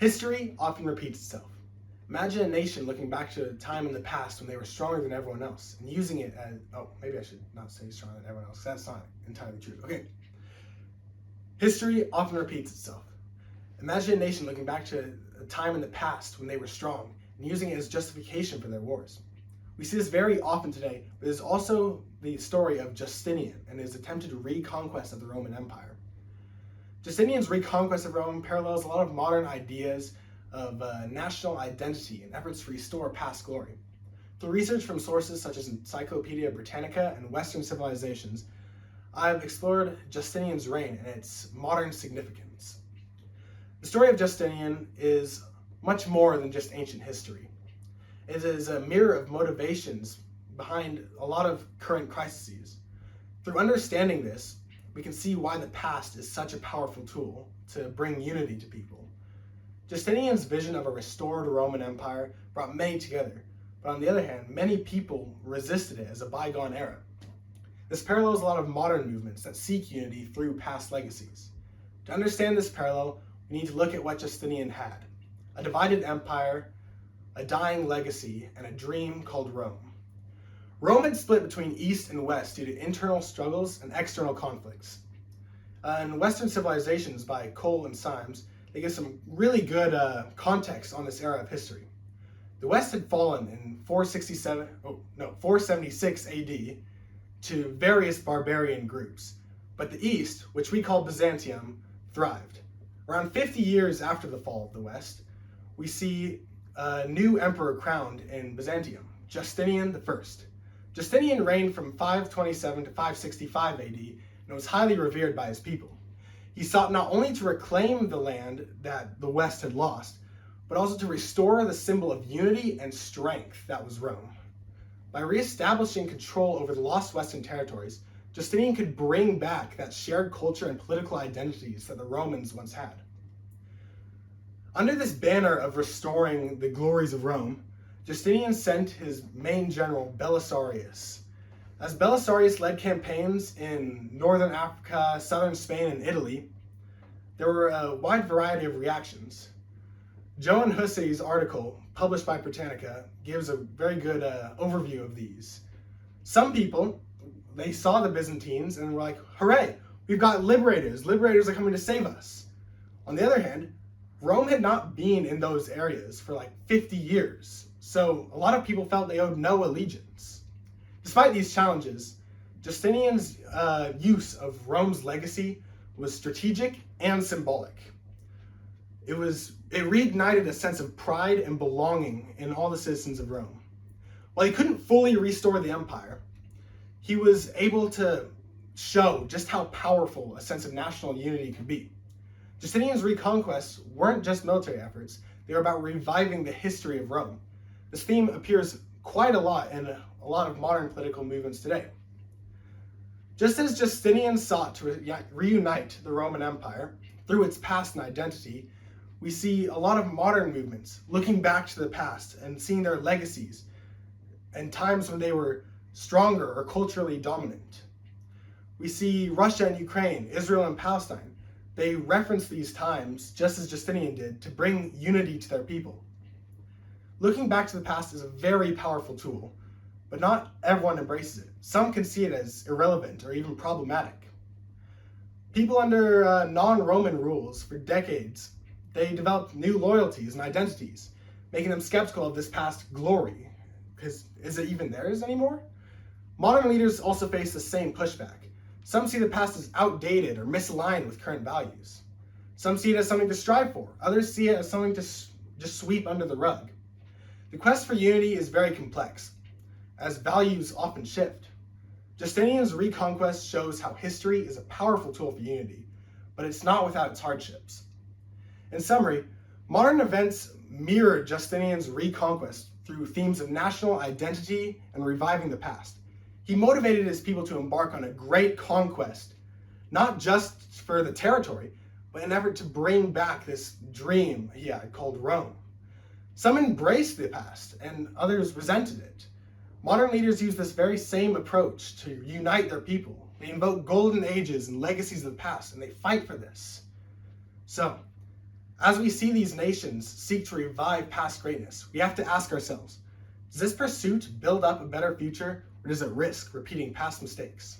History often repeats itself. Imagine a nation looking back to a time in the past when they were stronger than everyone else and using it as, maybe I should not say stronger than everyone else, that's not entirely true. Okay. History often repeats itself. Imagine a nation looking back to a time in the past when they were strong and using it as justification for their wars. We see this very often today, but there's also the story of Justinian and his attempted reconquest of the Roman Empire. Justinian's reconquest of Rome parallels a lot of modern ideas of national identity and efforts to restore past glory. Through research from sources such as Encyclopedia Britannica and Western civilizations, I've explored Justinian's reign and its modern significance. The story of Justinian is much more than just ancient history. It is a mirror of motivations behind a lot of current crises. Through understanding this, we can see why the past is such a powerful tool to bring unity to people. Justinian's vision of a restored Roman Empire brought many together, but on the other hand, many people resisted it as a bygone era. This parallels a lot of modern movements that seek unity through past legacies. To understand this parallel, we need to look at what Justinian had: a divided empire, a dying legacy, and a dream called Rome. Rome had split between East and West due to internal struggles and external conflicts. In Western civilizations by Cole and Symes, they give some really good context on this era of history. The West had fallen in 476 AD to various barbarian groups, but the East, which we call Byzantium, thrived. Around 50 years after the fall of the West, we see a new emperor crowned in Byzantium, Justinian I. Justinian reigned from 527 to 565 AD and was highly revered by his people. He sought not only to reclaim the land that the West had lost, but also to restore the symbol of unity and strength that was Rome. By reestablishing control over the lost Western territories, Justinian could bring back that shared culture and political identities that the Romans once had. Under this banner of restoring the glories of Rome, Justinian sent his main general, Belisarius. As Belisarius led campaigns in northern Africa, southern Spain, and Italy, there were a wide variety of reactions. Joan Hussey's article, published by Britannica, gives a very good overview of these. Some people, they saw the Byzantines and were like, hooray, we've got liberators. Liberators are coming to save us. On the other hand, Rome had not been in those areas for like 50 years, so a lot of people felt they owed no allegiance. Despite these challenges, Justinian's use of Rome's legacy was strategic and symbolic. It reignited a sense of pride and belonging in all the citizens of Rome. While he couldn't fully restore the empire, he was able to show just how powerful a sense of national unity could be. Justinian's reconquests weren't just military efforts, they were about reviving the history of Rome. This theme appears quite a lot in a lot of modern political movements today. Just as Justinian sought to reunite the Roman Empire through its past and identity, we see a lot of modern movements looking back to the past and seeing their legacies and times when they were stronger or culturally dominant. We see Russia and Ukraine, Israel and Palestine. They reference these times, just as Justinian did, to bring unity to their people. Looking back to the past is a very powerful tool, but not everyone embraces it. Some can see it as irrelevant or even problematic. People under non-Roman rules for decades, they developed new loyalties and identities, making them skeptical of this past glory, because is it even theirs anymore? Modern leaders also face the same pushback. Some see the past as outdated or misaligned with current values. Some see it as something to strive for. Others see it as something to just sweep under the rug. The quest for unity is very complex, as values often shift. Justinian's reconquest shows how history is a powerful tool for unity, but it's not without its hardships. In summary, modern events mirror Justinian's reconquest through themes of national identity and reviving the past. He motivated his people to embark on a great conquest, not just for the territory, but in an effort to bring back this dream he had called Rome. Some embraced the past, and others resented it. Modern leaders use this very same approach to unite their people. They invoke golden ages and legacies of the past, and they fight for this. So, As we see these nations seek to revive past greatness, we have to ask ourselves, does this pursuit build up a better future, or does it risk repeating past mistakes?